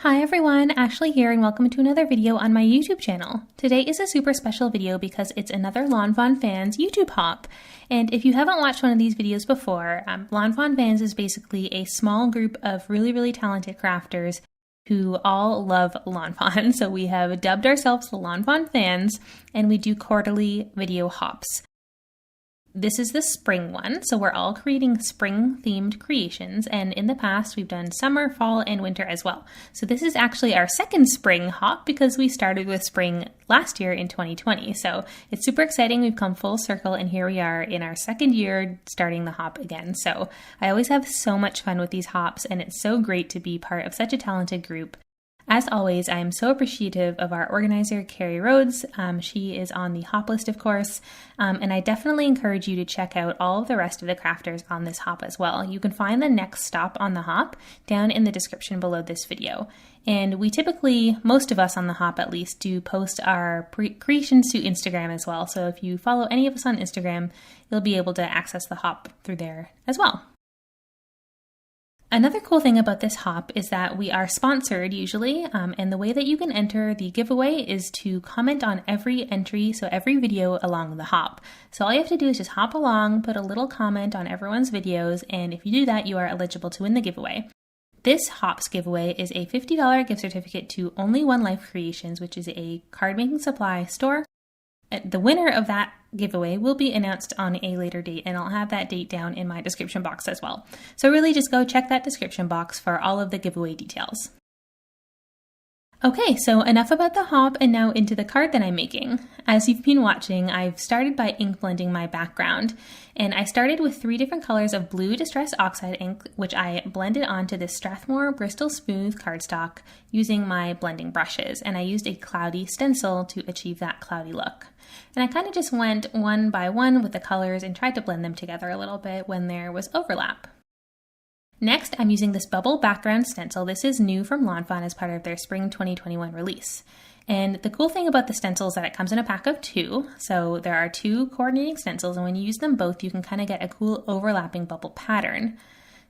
Hi everyone, Ashley here and welcome to another video on my YouTube channel. Today is a super special video because it's another Lawn Fawn Fans YouTube hop. And if you haven't watched one of these videos before, Lawn Fawn Fans is basically a small group of really talented crafters who all love Lawn Fawn. So we have dubbed ourselves the Lawn Fawn Fans and we do quarterly video hops. This is the spring one, so we're all creating spring-themed creations, and in the past we've done summer, fall, and winter as well. So this is actually our second spring hop because we started with spring last year in 2020. So it's super exciting. We've come full circle, and here we are in our second year starting the hop again. So I always have so much fun with these hops, and it's so great to be part of such a talented group. As always, I am so appreciative of our organizer, Carrie Rhodes. She is on the hop list, of course, and I definitely encourage you to check out all of the rest of the crafters on this hop as well. You can find the next stop on the hop down in the description below this video. And we typically, most of us on the hop at least, do post our creations to Instagram as well. So if you follow any of us on Instagram, you'll be able to access the hop through there as well. Another cool thing about this hop is that we are sponsored usually, and the way that you can enter the giveaway is to comment on every entry, so every video along the hop. So all you have to do is just hop along, put a little comment on everyone's videos, and if you do that, you are eligible to win the giveaway. This hops giveaway is a $50 gift certificate to Only One Life Creations, which is a card making supply store. The winner of that giveaway will be announced on a later date, and I'll have that date down in my description box as well. So really just go check that description box for all of the giveaway details. Okay, so enough about the hop and now into the card that I'm making. As you've been watching, I've started by ink blending my background, and I started with 3 different colors of blue Distress Oxide ink, which I blended onto this Strathmore Bristol Smooth cardstock using my blending brushes, and I used a cloudy stencil to achieve that cloudy look. And I kind of just went one by one with the colors and tried to blend them together a little bit when there was overlap. Next, I'm using this bubble background stencil. This is new from Lawn Fawn as part of their spring 2021 release. And the cool thing about the stencil is that it comes in a pack of 2. So there are 2 coordinating stencils, and when you use them both, you can kind of get a cool overlapping bubble pattern.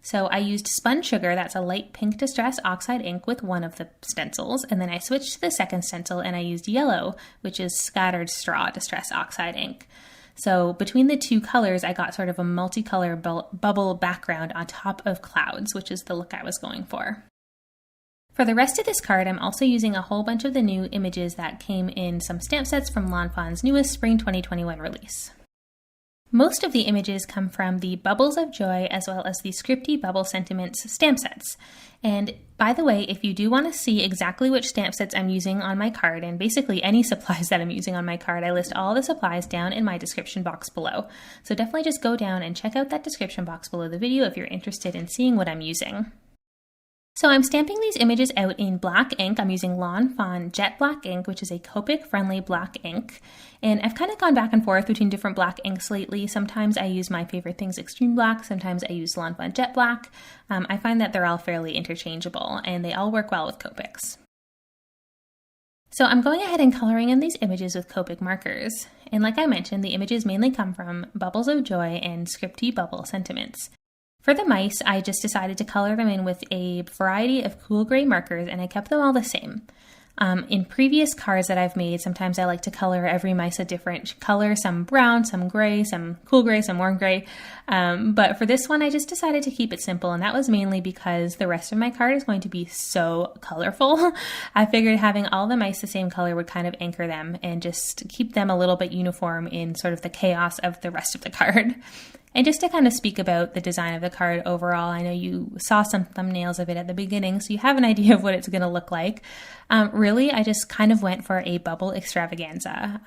So I used Spun Sugar, that's a light pink Distress Oxide ink with one of the stencils, and then I switched to the second stencil and I used yellow, which is Scattered Straw Distress Oxide ink. So between the 2 colors, I got sort of a multicolor bubble background on top of clouds, which is the look I was going for. For the rest of this card, I'm also using a whole bunch of the new images that came in some stamp sets from Lawn Fawn's newest spring 2021 release. Most of the images come from the Bubbles of Joy as well as the Scripty Bubble Sentiments stamp sets. And by the way, if you do want to see exactly which stamp sets I'm using on my card, and basically any supplies that I'm using on my card, I list all the supplies down in my description box below. So definitely just go down and check out that description box below the video if you're interested in seeing what I'm using. So I'm stamping these images out in black ink. I'm using Lawn Fawn Jet Black ink, which is a Copic-friendly black ink. And I've kind of gone back and forth between different black inks lately. Sometimes I use My Favorite Things Extreme Black. Sometimes I use Lawn Fawn Jet Black. I find that they're all fairly interchangeable, and they all work well with Copics. So I'm going ahead and coloring in these images with Copic markers. And like I mentioned, the images mainly come from Bubbles of Joy and Scripty Bubble Sentiments. For the mice, I just decided to color them in with a variety of cool gray markers, and I kept them all the same. In previous cards that I've made, sometimes I like to color every mice a different color, some brown, some gray, some cool gray, some warm gray. But for this one, I just decided to keep it simple, and that was mainly because the rest of my card is going to be so colorful. I figured having all the mice the same color would kind of anchor them and just keep them a little bit uniform in sort of the chaos of the rest of the card. And just to kind of speak about the design of the card overall, I know you saw some thumbnails of it at the beginning, so you have an idea of what it's going to look like. Really, I just kind of went for a bubble extravaganza.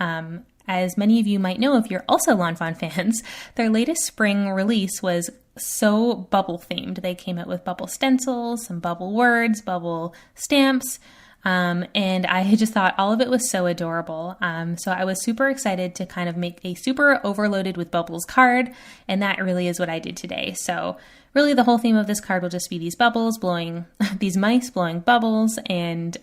As many of you might know if you're also Lawn Fawn fans, their latest spring release was so bubble themed. They came out with bubble stencils, some bubble words, bubble stamps, and I just thought all of it was so adorable. So I was super excited to kind of make a super overloaded with bubbles card, and that really is what I did today. So really the whole theme of this card will just be these bubbles blowing, these mice blowing bubbles, and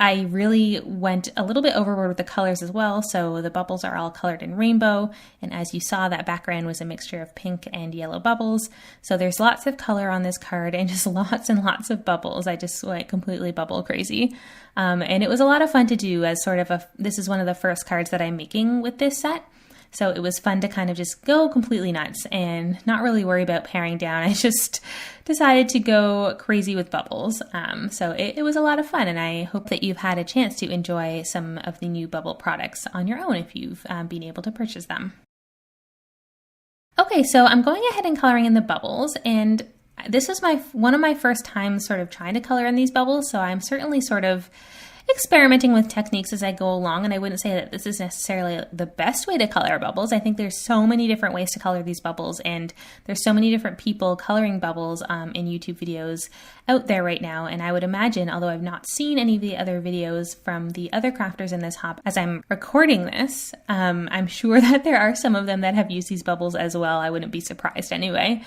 I really went a little bit overboard with the colors as well, so the bubbles are all colored in rainbow, and as you saw, that background was a mixture of pink and yellow bubbles, so there's lots of color on this card and just lots and lots of bubbles. I just went completely bubble crazy, and it was a lot of fun to do as sort of this is one of the first cards that I'm making with this set. So it was fun to kind of just go completely nuts and not really worry about paring down. I just decided to go crazy with bubbles. So it was a lot of fun, and I hope that you've had a chance to enjoy some of the new bubble products on your own if you've been able to purchase them. Okay, so I'm going ahead and coloring in the bubbles, and this is one of my first times sort of trying to color in these bubbles, so I'm certainly sort of experimenting with techniques as I go along, and I wouldn't say that this is necessarily the best way to color bubbles. I think there's so many different ways to color these bubbles, and there's so many different people coloring bubbles in YouTube videos out there right now, and I would imagine, although I've not seen any of the other videos from the other crafters in this hop as I'm recording this, I'm sure that there are some of them that have used these bubbles as well. I wouldn't be surprised anyway.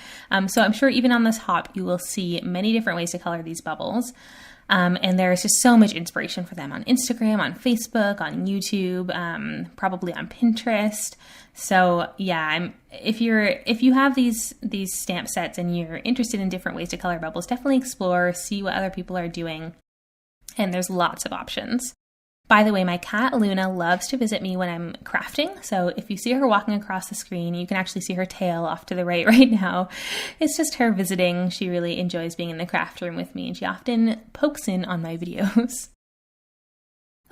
So I'm sure even on this hop you will see many different ways to color these bubbles. And there's just so much inspiration for them on Instagram, on Facebook, on YouTube, probably on Pinterest. So yeah, if you have these stamp sets and you're interested in different ways to color bubbles, definitely explore, see what other people are doing, and there's lots of options. By the way, my cat Luna loves to visit me when I'm crafting, so if you see her walking across the screen, you can actually see her tail off to the right now. It's just her visiting. She really enjoys being in the craft room with me, and she often pokes in on my videos.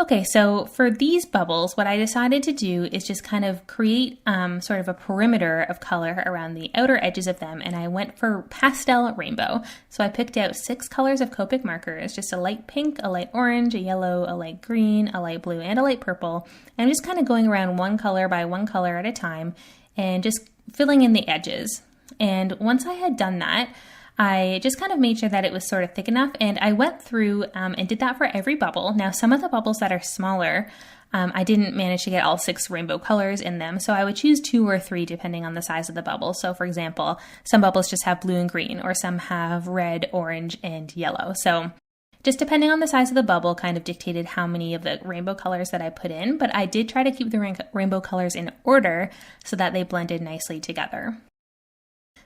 Okay, so for these bubbles, what I decided to do is just kind of create sort of a perimeter of color around the outer edges of them, and I went for pastel rainbow. So I picked out 6 colors of Copic markers, just a light pink, a light orange, a yellow, a light green, a light blue, and a light purple. And I'm just kind of going around one color by one color at a time and just filling in the edges. And once I had done that, I just kind of made sure that it was sort of thick enough, and I went through and did that for every bubble. Now, some of the bubbles that are smaller, I didn't manage to get all 6 rainbow colors in them, so I would choose 2 or 3 depending on the size of the bubble. So for example, some bubbles just have blue and green, or some have red, orange, and yellow. So just depending on the size of the bubble kind of dictated how many of the rainbow colors that I put in, but I did try to keep the rainbow colors in order so that they blended nicely together.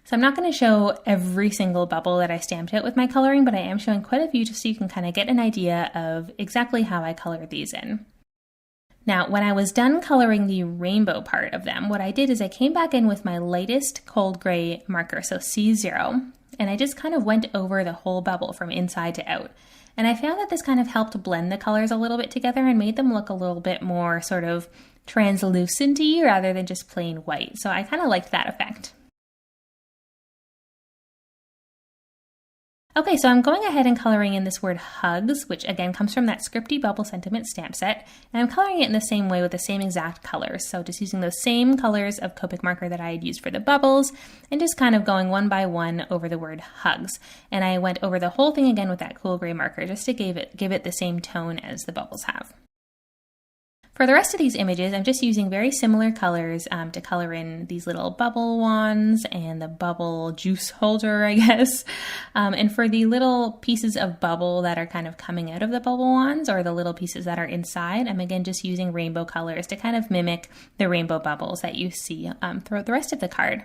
So I'm not going to show every single bubble that I stamped out with my coloring, but I am showing quite a few just so you can kind of get an idea of exactly how I colored these in. Now, when I was done coloring the rainbow part of them, what I did is I came back in with my lightest cold gray marker, so C0, and I just kind of went over the whole bubble from inside to out. And I found that this kind of helped blend the colors a little bit together and made them look a little bit more sort of translucent-y rather than just plain white. So I kind of liked that effect. Okay, so I'm going ahead and coloring in this word hugs, which again comes from that Scripty Bubble Sentiment stamp set, and I'm coloring it in the same way with the same exact colors. So just using those same colors of Copic marker that I had used for the bubbles, and just kind of going one by one over the word hugs. And I went over the whole thing again with that cool gray marker just to give it the same tone as the bubbles have. For the rest of these images, I'm just using very similar colors to color in these little bubble wands and the bubble juice holder, I guess. And for the little pieces of bubble that are kind of coming out of the bubble wands, or the little pieces that are inside, I'm again just using rainbow colors to kind of mimic the rainbow bubbles that you see throughout the rest of the card.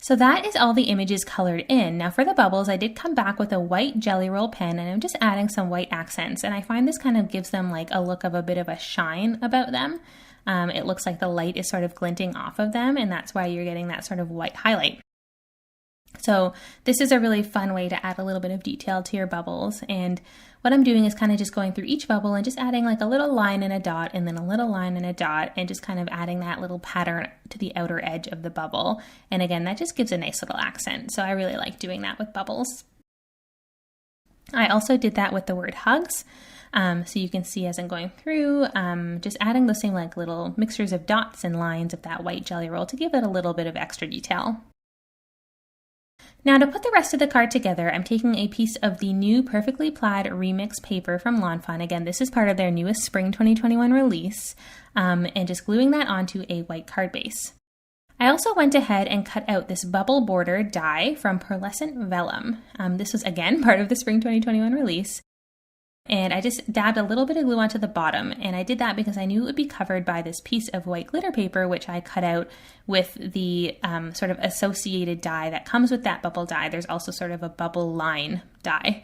So that is all the images colored in. Now for the bubbles, I did come back with a white Jelly Roll pen, and I'm just adding some white accents, and I find this kind of gives them like a look of a bit of a shine about them. It looks like the light is sort of glinting off of them, and that's why you're getting that sort of white highlight. So this is a really fun way to add a little bit of detail to your bubbles, and what I'm doing is kind of just going through each bubble and just adding like a little line and a dot and then a little line and a dot, and just kind of adding that little pattern to the outer edge of the bubble. And again, that just gives a nice little accent. So I really like doing that with bubbles. I also did that with the word hugs. So you can see as I'm going through, just adding the same like little mixtures of dots and lines of that white Jelly Roll to give it a little bit of extra detail. Now to put the rest of the card together, I'm taking a piece of the new Perfectly Plaid Remix paper from Lawn Fawn. Again, this is part of their newest Spring 2021 release, and just gluing that onto a white card base. I also went ahead and cut out this bubble border die from Pearlescent Vellum. This was again part of the Spring 2021 release. And I just dabbed a little bit of glue onto the bottom, and I did that because I knew it would be covered by this piece of white glitter paper, which I cut out with the sort of associated die that comes with that bubble die. There's also sort of a bubble line die,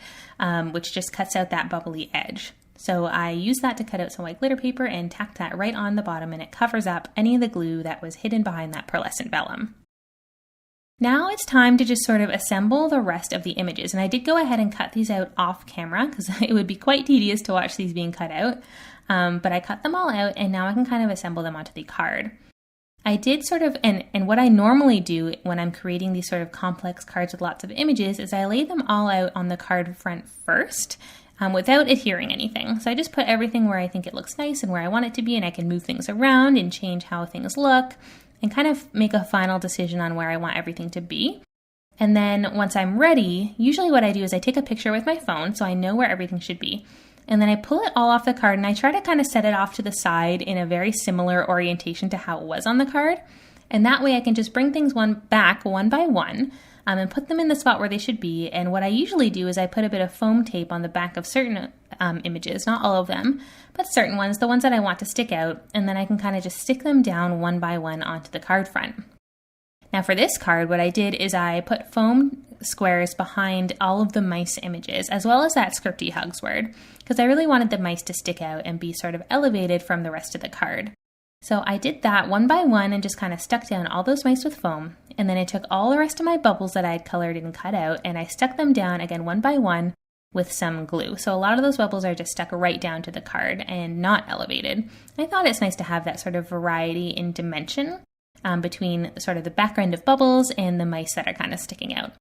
which just cuts out that bubbly edge. So I used that to cut out some white glitter paper and tacked that right on the bottom, and it covers up any of the glue that was hidden behind that pearlescent vellum. Now it's time to just sort of assemble the rest of the images. And I did go ahead and cut these out off camera because it would be quite tedious to watch these being cut out. But I cut them all out, and now I can kind of assemble them onto the card. I did sort of, and what I normally do when I'm creating these sort of complex cards with lots of images is I lay them all out on the card front first without adhering anything. So I just put everything where I think it looks nice and where I want it to be, and I can move things around and change how things look, and kind of make a final decision on where I want everything to be. And then once I'm ready, usually what I do is I take a picture with my phone so I know where everything should be. And then I pull it all off the card, and I try to kind of set it off to the side in a very similar orientation to how it was on the card. And that way I can just bring things back one by one and put them in the spot where they should be. And what I usually do is I put a bit of foam tape on the back of certain images, not all of them, but certain ones, the ones that I want to stick out, and then I can kind of just stick them down one by one onto the card front. Now for this card, what I did is I put foam squares behind all of the mice images, as well as that Scripty Hugs word, because I really wanted the mice to stick out and be sort of elevated from the rest of the card. So I did that one by one and just kind of stuck down all those mice with foam, and then I took all the rest of my bubbles that I had colored and cut out, and I stuck them down again one by one with some glue. So a lot of those bubbles are just stuck right down to the card and not elevated. I thought it's nice to have that sort of variety in dimension between sort of the background of bubbles and the mice that are kind of sticking out.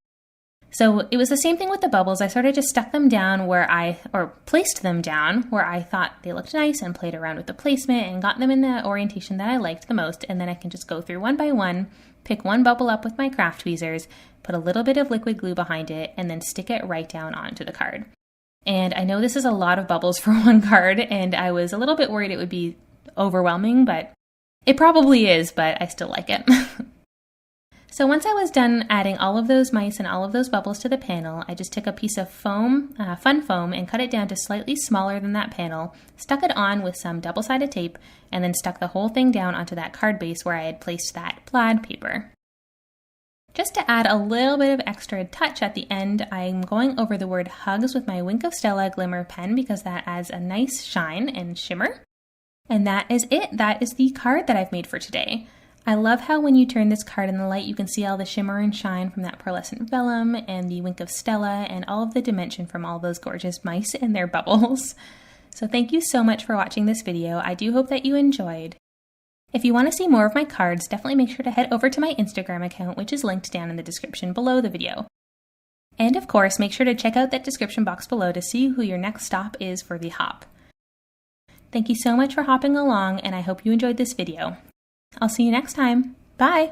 So it was the same thing with the bubbles. I sort of just stuck them down placed them down where I thought they looked nice, and played around with the placement and got them in the orientation that I liked the most. And then I can just go through one by one, pick one bubble up with my craft tweezers, put a little bit of liquid glue behind it, and then stick it right down onto the card. And I know this is a lot of bubbles for one card, and I was a little bit worried it would be overwhelming, but it probably is, but I still like it. So once I was done adding all of those mice and all of those bubbles to the panel, I just took a piece of foam, fun foam, and cut it down to slightly smaller than that panel, stuck it on with some double-sided tape, and then stuck the whole thing down onto that card base where I had placed that plaid paper. Just to add a little bit of extra touch at the end, I'm going over the word hugs with my Wink of Stella glimmer pen because that adds a nice shine and shimmer. And that is it. That is the card that I've made for today. I love how when you turn this card in the light, you can see all the shimmer and shine from that pearlescent vellum and the Wink of Stella and all of the dimension from all those gorgeous mice and their bubbles. So thank you so much for watching this video. I do hope that you enjoyed. If you want to see more of my cards, definitely make sure to head over to my Instagram account, which is linked down in the description below the video. And of course, make sure to check out that description box below to see who your next stop is for the hop. Thank you so much for hopping along, and I hope you enjoyed this video. I'll see you next time. Bye!